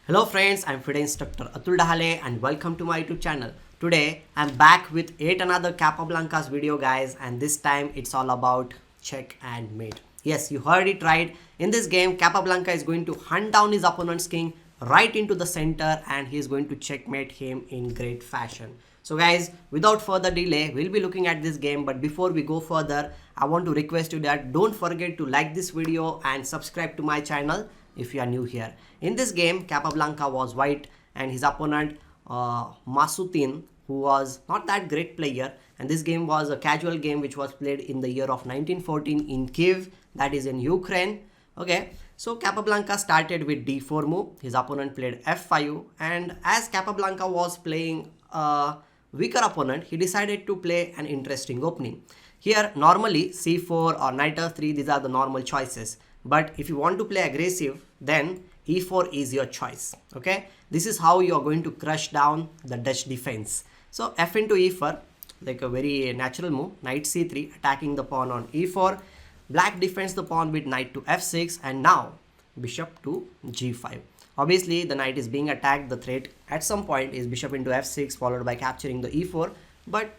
Hello friends, I'm Fide Instructor Atul Dahale and welcome to my YouTube channel. Today I'm back with yet another Capablanca's video guys, and this time it's all about check and mate. Yes, you heard it right. In this game Capablanca is going to hunt down his opponent's king right into the center and he is going to checkmate him in great fashion. So guys, without further delay, we'll be looking at this game, but before we go further, I want to request you that don't forget to like this video and subscribe to my channel if you are new here. In this game, Capablanca was white and his opponent Masyutin, who was not that great player, and this game was a casual game which was played in the year of 1914 in Kiev, that is in Ukraine. Okay, so Capablanca started with d4 move, his opponent played f5, and as Capablanca was playing a weaker opponent, he decided to play an interesting opening. Here normally c4 or knight f3, these are the normal choices, but if you want to play aggressive, then e4 is your choice. Okay, this is how you are going to crush down the Dutch defense. So f into e4, like a very natural move, knight c3, attacking the pawn on e4. Black defends the pawn with knight to f6, and now bishop to g5. Obviously the knight is being attacked. The threat at some point is bishop into f6 followed by capturing the e4, but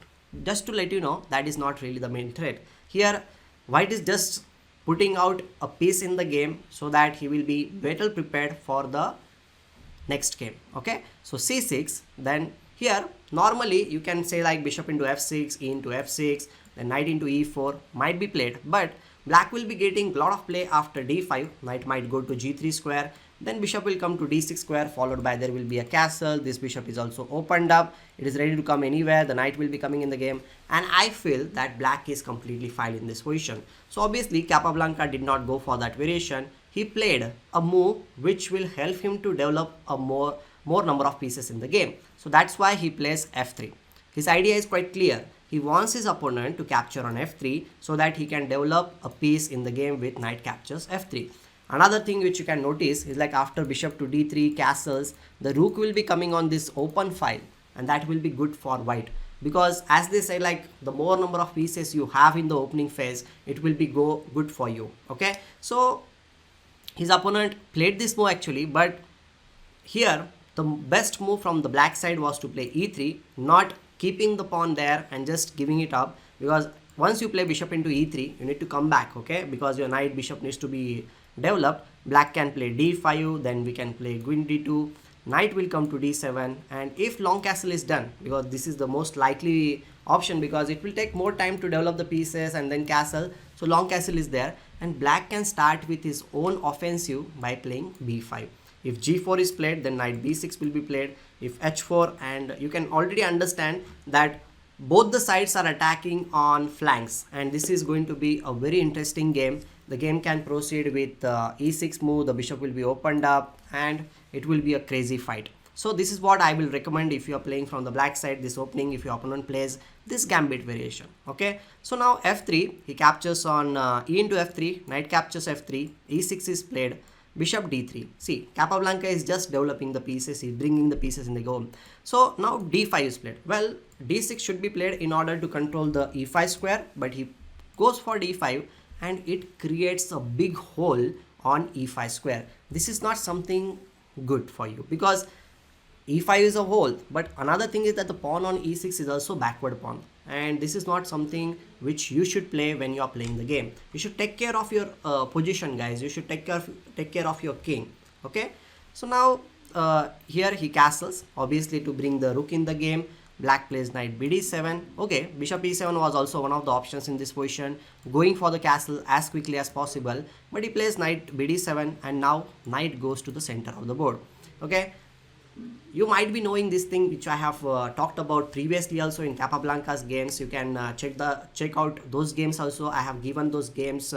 just to let you know, that is not really the main threat. Here white is just putting out a piece in the game so that he will be better prepared for the next game. Okay, so c6, then here normally you can say like bishop into f6, e into f6, then knight into e4 might be played, but black will be getting a lot of play after d5. Knight might go to g3 square, then bishop will come to d6 square, followed by there will be a castle. This bishop is also opened up, it is ready to come anywhere. The knight will be coming in the game, and I feel that black is completely fine in this position. So obviously Capablanca did not go for that variation. He played a move which will help him to develop a more number of pieces in the game. So that's why he plays f3. His idea is quite clear. He wants his opponent to capture on f3 so that he can develop a piece in the game with knight captures f3. Another thing which you can notice is like after bishop to d3 castles, the rook will be coming on this open file, and that will be good for white, because as they say, like the more number of pieces you have in the opening phase, it will be good for you. Okay, so his opponent played this move actually, but here the best move from the black side was to play e3, not keeping the pawn there and just giving it up, because once you play bishop into e3, you need to come back. Okay, because your knight bishop needs to be developed. Black can play d5, then we can play queen d2, knight will come to d7, and if long castle is done, because this is the most likely option, because it will take more time to develop the pieces and then castle, so long castle is there, and black can start with his own offensive by playing b5. If g4 is played, then knight b6 will be played. If h4, and you can already understand that both the sides are attacking on flanks, and this is going to be a very interesting game. The game can proceed with e6 move, the bishop will be opened up, and it will be a crazy fight. So this is what I will recommend if you are playing from the black side, this opening, if your opponent plays this gambit variation. Okay, so now f3, he captures on e into f3, knight captures f3, e6 is played, bishop d3. See, Capablanca is just developing the pieces, he's bringing the pieces in the game. So now d5 is played. Well, d6 should be played in order to control the e5 square, but he goes for d5, and it creates a big hole on e5 square. This is not something good for you, because e5 is a hole, but another thing is that the pawn on e6 is also backward pawn, and this is not something which you should play when you are playing the game. You should take care of your position, guys. You should take care of your king. Okay, so now here he castles, obviously to bring the rook in the game. Black plays knight bd7. Okay, bishop e7 was also one of the options in this position, going for the castle as quickly as possible, but he plays knight bd7, and now knight goes to the center of the board. Okay, you might be knowing this thing which I have talked about previously also in Capablanca's games. You can check out those games also. I have given those games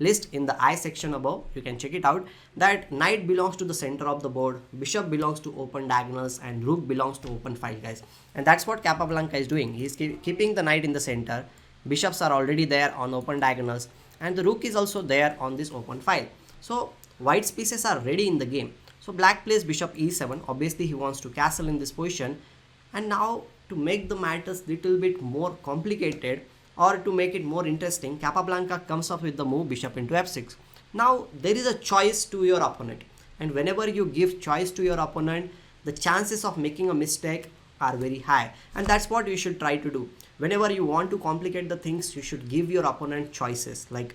list in the I section above. You can check it out. That knight belongs to the center of the board, bishop belongs to open diagonals, and rook belongs to open file, guys. And that's what Capablanca is doing. He's keeping the knight in the center, bishops are already there on open diagonals, and the rook is also there on this open file. So white's pieces are ready in the game. So black plays bishop e7. Obviously he wants to castle in this position, and now to make the matters little bit more complicated, or to make it more interesting, Capablanca comes up with the move bishop into f6. Now there is a choice to your opponent, and whenever you give choice to your opponent, the chances of making a mistake are very high, and that's what you should try to do. Whenever you want to complicate the things, you should give your opponent choices like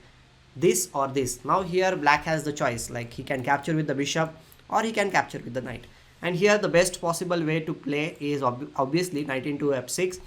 this or this. Now here black has the choice, like he can capture with the bishop or he can capture with the knight, and here the best possible way to play is obviously knight into f6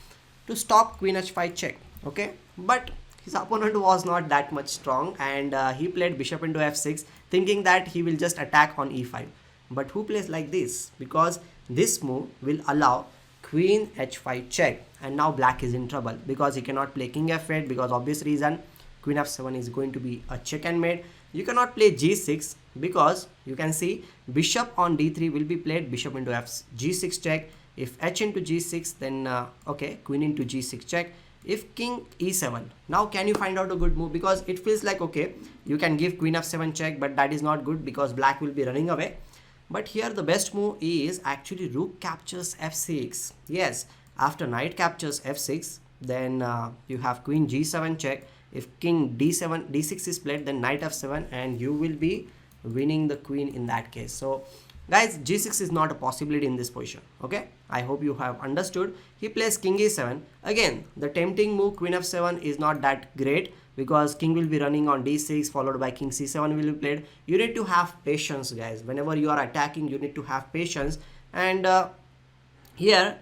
to stop queen h5 check. Okay, but his opponent was not that much strong, and he played bishop into f6 thinking that he will just attack on e5. But who plays like this? Because this move will allow queen h5 check, and now black is in trouble because he cannot play king f8 because obvious reason, queen f7 is going to be a check and mate. You cannot play g6 because you can see bishop on d3 will be played, bishop into g6 check. If h into g6, then okay, queen into g6 check. If king e7, now can you find out a good move? Because it feels like okay, you can give queen f7 check, but that is not good because black will be running away. But here the best move is actually rook captures f6. Yes, after knight captures f6, then you have queen g7 check. If king d7 d6 is played, then knight f7, and you will be winning the queen in that case. So guys, g6 is not a possibility in this position. Okay, I hope you have understood. He plays king e7. Again, the tempting move queen f7 is not that great because king will be running on d6 followed by king c7 will be played. You need to have patience, guys. Whenever you are attacking, you need to have patience, and here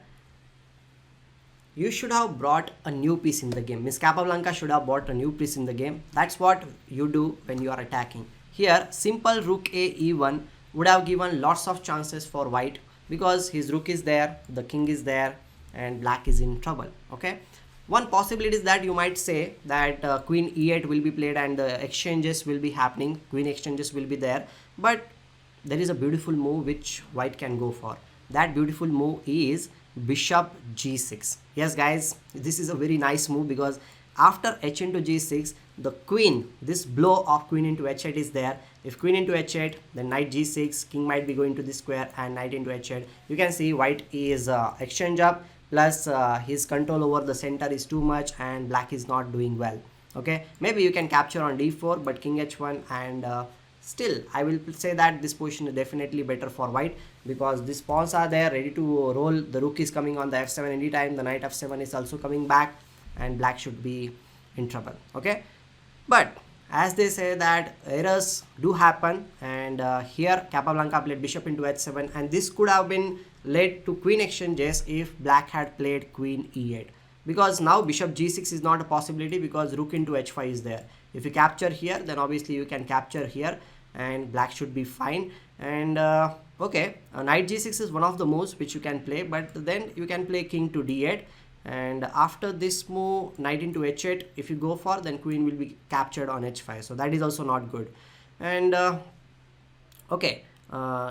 you should have brought a new piece in the game. Miss Capablanca should have brought a new piece in the game. That's what you do when you are attacking. Here simple rook a e1 would have given lots of chances for white because his rook is there, the king is there, and black is in trouble. Okay, one possibility is that you might say that queen e8 will be played and the exchanges will be happening, queen exchanges will be there, but there is a beautiful move which white can go for. That beautiful move is bishop g6. Yes guys, this is a very nice move because after h into g6, the queen, this blow of queen into h8 is there. If queen into h8, then knight g6, king might be going to this square, and knight into h8. You can see white is exchange up, plus his control over the center is too much and black is not doing well. Okay, maybe you can capture on d4, but king h1, and still I will say that this position is definitely better for white because these pawns are there ready to roll. The rook is coming on the f7 anytime, the knight f7 is also coming back, and black should be in trouble. Okay, but as they say that errors do happen, and here Capablanca played bishop into h7, and this could have been led to queen exchanges if black had played queen e8, because now bishop g6 is not a possibility because rook into h5 is there. If you capture here, then obviously you can capture here and black should be fine. And okay, knight g6 is one of the moves which you can play, but then you can play king to d8, and after this move knight into h8 if you go for, then queen will be captured on h5, so that is also not good. And okay,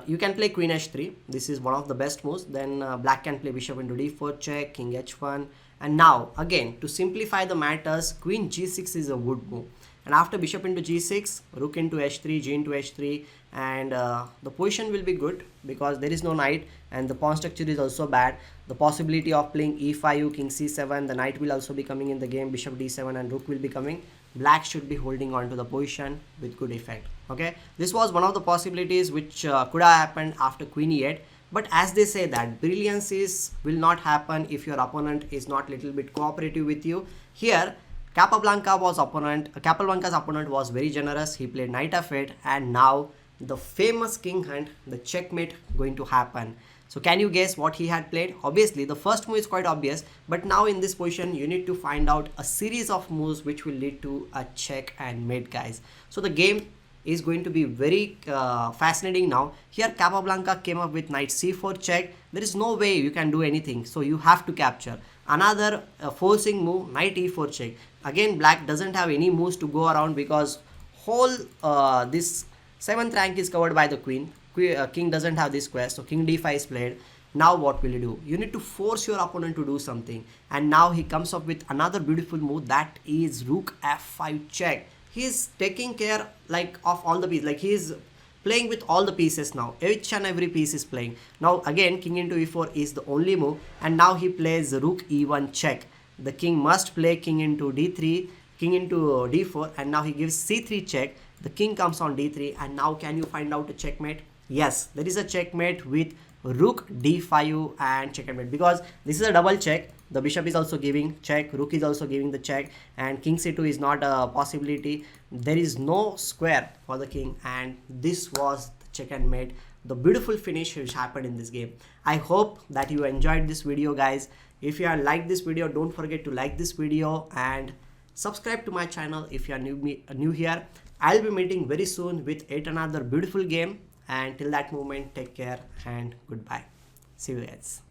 you can play queen h3. This is one of the best moves. Then black can play bishop into d4 check, king h1, and now again to simplify the matters, queen g6 is a good move, and after bishop into g6, rook into h3, g into h3, and the position will be good because there is no knight and the pawn structure is also bad. The possibility of playing e5, king c7, the knight will also be coming in the game, bishop d7, and rook will be coming. Black should be holding on to the position with good effect. Okay, this was one of the possibilities which could have happened after queen e8. But as they say that brilliance will not happen if your opponent is not little bit cooperative with you. Here Capablanca's opponent was very generous. He played knight f8, and now the famous king hunt, the checkmate going to happen. So can you guess what he had played? Obviously the first move is quite obvious, but now in this position you need to find out a series of moves which will lead to a check and mate, guys. So the game is going to be very fascinating now. Here Capablanca came up with knight c4 check. There is no way you can do anything, so you have to capture. Another forcing move, knight e4 check. Again black doesn't have any moves to go around because whole this 7th rank is covered by the queen. King doesn't have this square, so king d5 is played. Now what will you do? You need to force your opponent to do something, and now he comes up with another beautiful move, that is rook f5 check. He is taking care like of all the pieces, like he is playing with all the pieces now. Each and every piece is playing. Now again king into e4 is the only move, and now he plays rook e1 check. The king must play king into d3, king into d4, and now he gives c3 check. The king comes on d3, and now can you find out a checkmate? Yes, there is a checkmate with rook d5 and checkmate, because this is a double check. The bishop is also giving check, rook is also giving the check, and king c2 is not a possibility. There is no square for the king, and this was the checkmate, the beautiful finish which happened in this game. I hope that you enjoyed this video, guys. If you have liked this video, don't forget to like this video and subscribe to my channel if you are new here. I'll be meeting very soon with yet another beautiful game, and till that moment, take care and goodbye. See you guys.